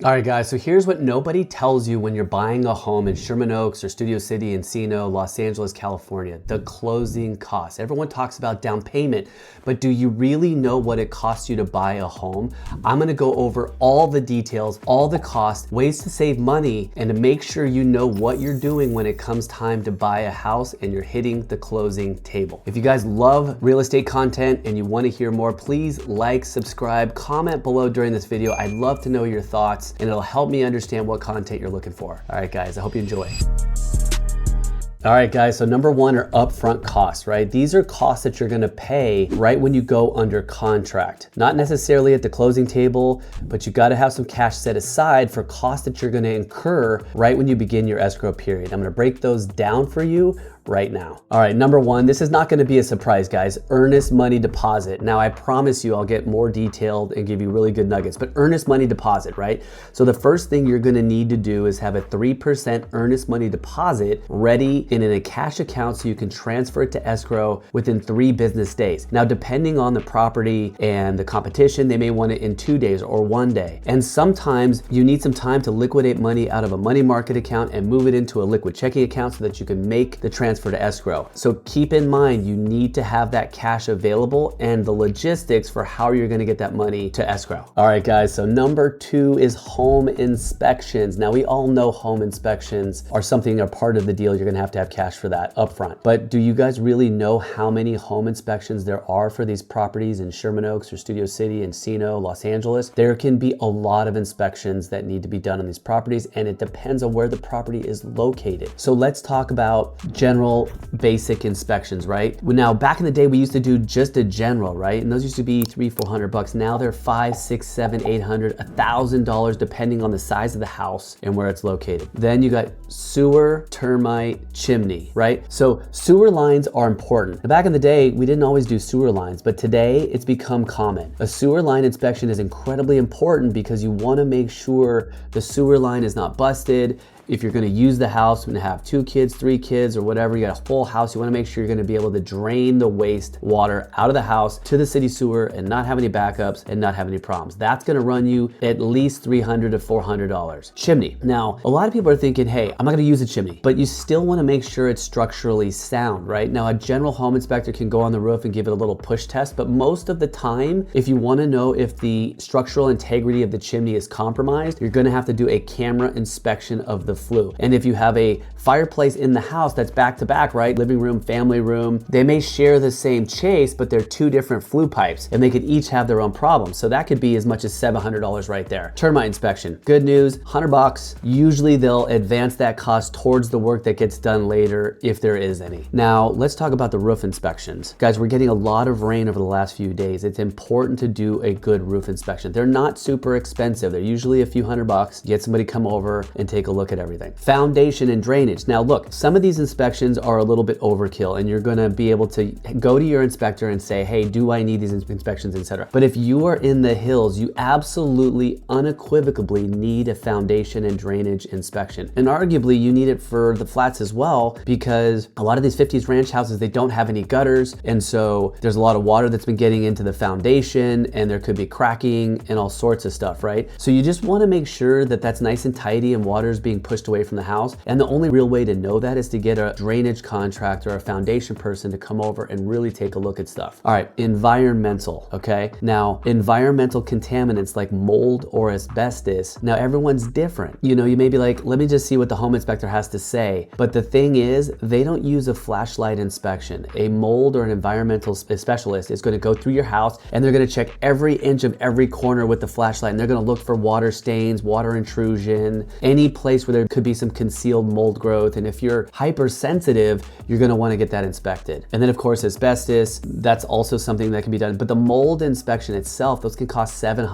All right, guys, so here's what nobody tells you when you're buying a home in Sherman Oaks or Studio City, Encino, Los Angeles, California, the closing costs. Everyone talks about down payment, but do you really know what it costs you to buy a home? I'm gonna go over all the details, all the costs, ways to save money, and to make sure you know what you're doing when it comes time to buy a house and you're hitting the closing table. If you guys love real estate content and you wanna hear more, please like, subscribe, comment below during this video. I'd love to know your thoughts, and it'll help me understand what content you're looking for. All right, guys, I hope you enjoy. All right, guys, so number one are upfront costs, right? These are costs that you're gonna pay right when you go under contract. Not necessarily at the closing table, but you gotta have some cash set aside for costs that you're gonna incur right when you begin your escrow period. I'm gonna break those down for you right now. All right, number one, this is not gonna be a surprise, guys. Earnest money deposit. Now, I promise you I'll get more detailed and give you really good nuggets, but earnest money deposit, right? So the first thing you're gonna need to do is have a 3% earnest money deposit ready in a cash account so you can transfer it to escrow within 3 business days. Now, depending on the property and the competition, they may want it in 2 days or 1 day. And sometimes you need some time to liquidate money out of a money market account and move it into a liquid checking account so that you can make the transfer to escrow. So keep in mind, you need to have that cash available and the logistics for how you're gonna get that money to escrow. All right, guys, so number 2 is home inspections. Now, we all know home inspections are something, a part of the deal. You're gonna have to have cash for that upfront. But do you guys really know how many home inspections there are for these properties in Sherman Oaks or Studio City, Encino, Los Angeles? There can be a lot of inspections that need to be done on these properties, and it depends on where the property is located. So let's talk about general basic inspections, right? Now, back in the day, we used to do just a general, right? And those used to be $300-400. Now they're $500, $600, $700, $800, $1,000, depending on the size of the house and where it's located. Then you got sewer, termite, chimney, right? So sewer lines are important. Now, back in the day, we didn't always do sewer lines, but today it's become common. A sewer line inspection is incredibly important because you want to make sure the sewer line is not busted. If you're gonna use the house and have 2 kids, 3 kids, or whatever, you got a full house, you wanna make sure you're gonna be able to drain the waste water out of the house to the city sewer and not have any backups and not have any problems. That's gonna run you at least $300 to $400. Chimney. Now, a lot of people are thinking, hey, I'm not gonna use a chimney, but you still wanna make sure it's structurally sound, right? Now, a general home inspector can go on the roof and give it a little push test, but most of the time, if you wanna know if the structural integrity of the chimney is compromised, you're gonna have to do a camera inspection of the flue. And if you have a fireplace in the house that's back to back, right? Living room, family room, they may share the same chase, but they're 2 different flue pipes and they could each have their own problems. So that could be as much as $700 right there. Termite inspection. Good news, $100. Usually they'll advance that cost towards the work that gets done later if there is any. Now, let's talk about the roof inspections. Guys, we're getting a lot of rain over the last few days. It's important to do a good roof inspection. They're not super expensive. They're usually a few $100. Get somebody come over and take a look at everything. Foundation and drainage. Now look, some of these inspections are a little bit overkill and you're gonna be able to go to your inspector and say, hey, do I need these inspections, etc. But if you are in the hills, you absolutely unequivocally need a foundation and drainage inspection. And arguably you need it for the flats as well, because a lot of these 50s ranch houses, they don't have any gutters. And so there's a lot of water that's been getting into the foundation and there could be cracking and all sorts of stuff, right? So you just wanna make sure that that's nice and tidy and water is being pushed away from the house. And the only real way to know that is to get a drainage contractor or a foundation person to come over and really take a look at stuff. All right, environmental, okay? Now, environmental contaminants like mold or asbestos, now everyone's different. You know, you may be like, let me just see what the home inspector has to say. But the thing is, they don't use a flashlight inspection. A mold or an environmental specialist is gonna go through your house and they're gonna check every inch of every corner with the flashlight and they're gonna look for water stains, water intrusion, any place where there could be some concealed mold growth. And if you're hypersensitive, you're gonna wanna get that inspected. And then of course, asbestos, that's also something that can be done. But the mold inspection itself, those can cost $700,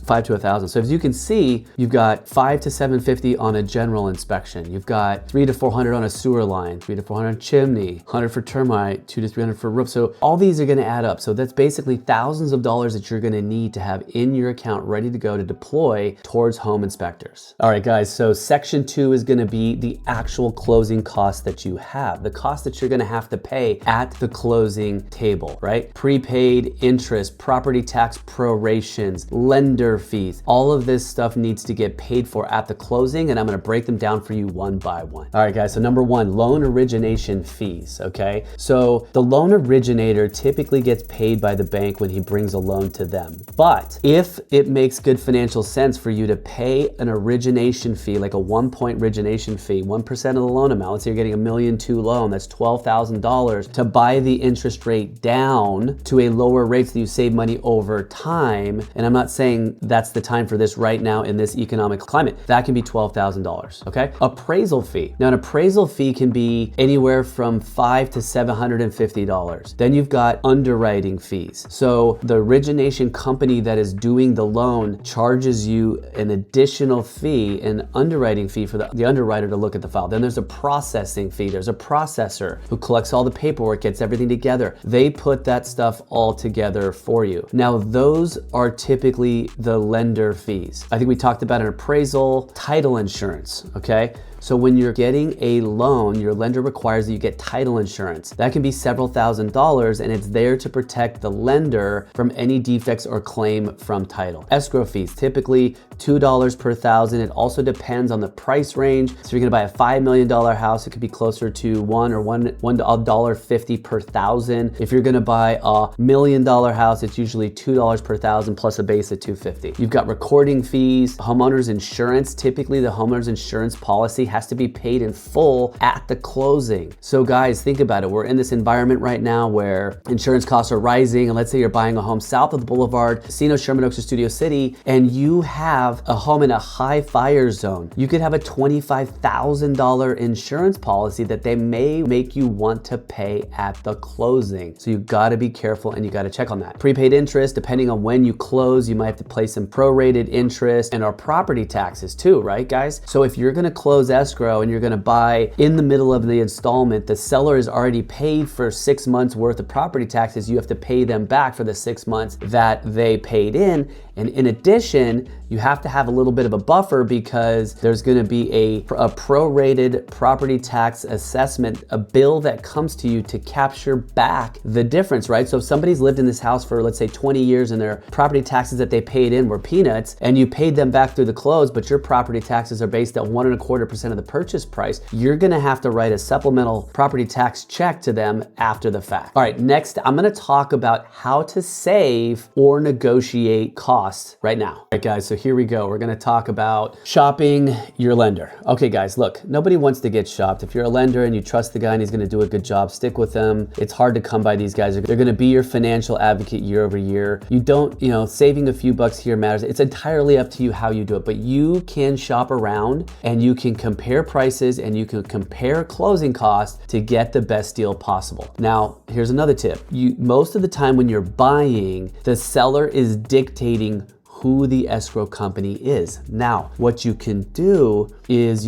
$500 to $1,000. So as you can see, you've got $500 to $750 on a general inspection. You've got $300 to $400 on a sewer line, $300 to $400 on chimney, $100 for termite, $200 to $300 for roof. So all these are gonna add up. So that's basically thousands of dollars that you're gonna need to have in your account ready to go to deploy towards home inspectors. All right, guys, so section 2 is gonna be the actual closing costs that you to have, the cost that you're gonna have to pay at the closing table, right? Prepaid interest, property tax prorations, lender fees, all of this stuff needs to get paid for at the closing, and I'm gonna break them down for you one by one. All right, guys, so number one, loan origination fees, okay? So the loan originator typically gets paid by the bank when he brings a loan to them. But if it makes good financial sense for you to pay an origination fee, like a 1-point origination fee, 1% of the loan amount, let's say you're getting $1.2 million loan, that's $12,000, to buy the interest rate down to a lower rate so you save money over time. And I'm not saying that's the time for this right now in this economic climate. That can be $12,000, okay? Appraisal fee. Now, an appraisal fee can be anywhere from $500 to $750. Then you've got underwriting fees. So the origination company that is doing the loan charges you an additional fee, an underwriting fee for the underwriter to look at the file. Then there's a processing fee. There's a processor who collects all the paperwork, gets everything together. They put that stuff all together for you. Now, those are typically the lender fees. I think we talked about an appraisal, title insurance, okay? So when you're getting a loan, your lender requires that you get title insurance. That can be several $1,000s, and it's there to protect the lender from any defects or claim from title. Escrow fees, typically $2 per thousand. It also depends on the price range. So you're gonna buy a $5 million house, it could be closer to $1.50 per thousand. If you're gonna buy a $1 million house, it's usually $2 per thousand plus a base of $250. You've got recording fees, homeowner's insurance. Typically the homeowner's insurance policy has to be paid in full at the closing. So guys, think about it. We're in this environment right now where insurance costs are rising, and let's say you're buying a home south of the boulevard, Encino, Sherman Oaks, or Studio City, and you have a home in a high fire zone. You could have a $25,000 insurance policy that they may make you want to pay at the closing. So you gotta be careful and you gotta check on that. Prepaid interest, depending on when you close, you might have to pay some prorated interest, and our property taxes too, right guys? So if you're gonna close escrow and you're gonna buy in the middle of the installment, the seller is already paid for 6 months worth of property taxes. You have to pay them back for the 6 months that they paid in. And in addition, you have to have a little bit of a buffer because there's gonna be a prorated property tax assessment, a bill that comes to you to capture back the difference, right? So if somebody's lived in this house for, let's say, 20 years and their property taxes that they paid in were peanuts, and you paid them back through the close, but your property taxes are based at 1.25% of the purchase price, you're gonna have to write a supplemental property tax check to them after the fact. All right, next, I'm gonna talk about how to save or negotiate costs right now. All right, guys, so here we go. We're gonna talk about shopping your lender. Okay, guys, look, nobody wants to get shopped. If you're a lender and you trust the guy and he's gonna do a good job, stick with them. It's hard to come by these guys. They're gonna be your financial advocate year over year. You don't, saving a few bucks here matters. It's entirely up to you how you do it, but you can shop around and you can compare prices and you can compare closing costs to get the best deal possible. Now, here's another tip. Most of the time when you're buying, the seller is dictating who the escrow company is. Now, what you can do is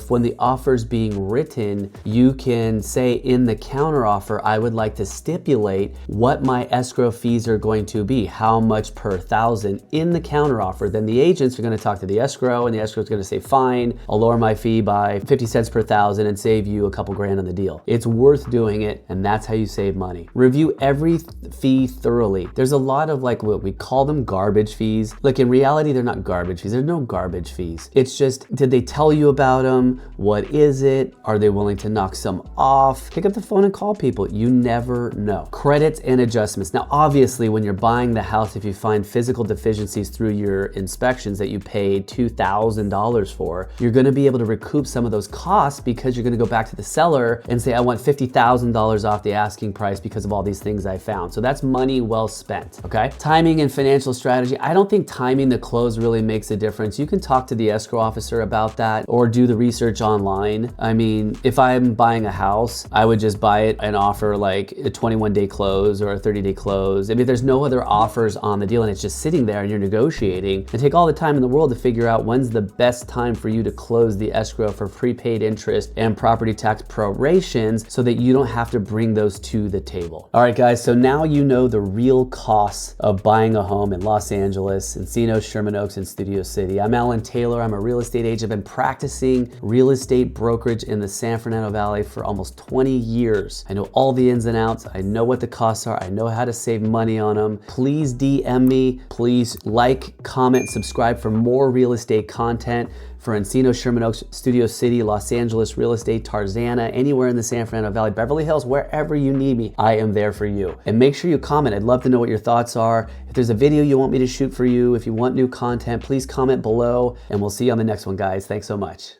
when the offer's being written, you can say in the counter offer, I would like to stipulate what my escrow fees are going to be, how much per thousand in the counter offer. Then the agents are gonna talk to the escrow, and the escrow is gonna say, fine, I'll lower my fee by 50 cents per thousand and save you a couple grand on the deal. It's worth doing it, and that's how you save money. Review every fee thoroughly. There's a lot of what we call them garbage fees. Like in reality, they're not garbage fees. There's no garbage fees. It's just, did they tell you about them? What is it? Are they willing to knock some off? Pick up the phone and call people. You never know. Credits and adjustments. Now, obviously, when you're buying the house, if you find physical deficiencies through your inspections that you paid $2,000 for, you're gonna be able to recoup some of those costs because you're gonna go back to the seller and say, I want $50,000 off the asking price because of all these things I found. So that's money well spent, okay? Timing and financial strategy. I don't think timing the close really makes a difference. You can talk to the escrow officer about that or do the research online. I mean, if I'm buying a house, I would just buy it and offer like a 21-day close or a 30-day close. I mean, if there's no other offers on the deal and it's just sitting there and you're negotiating, and take all the time in the world to figure out when's the best time for you to close the escrow for prepaid interest and property tax prorations so that you don't have to bring those to the table. All right, guys, so now you know the real costs of buying a home in Los Angeles Angeles, Encino, Sherman Oaks, and Studio City. I'm Alan Taylor. I'm a real estate agent. I've been practicing real estate brokerage in the San Fernando Valley for almost 20 years. I know all the ins and outs. I know what the costs are. I know how to save money on them. Please DM me. Please like, comment, subscribe for more real estate content for Encino, Sherman Oaks, Studio City, Los Angeles real estate, Tarzana, anywhere in the San Fernando Valley, Beverly Hills, wherever you need me, I am there for you. And make sure you comment. I'd love to know what your thoughts are. If there's a video you want me to shoot for you, if you want new content, please comment below, and we'll see you on the next one, guys. Thanks so much.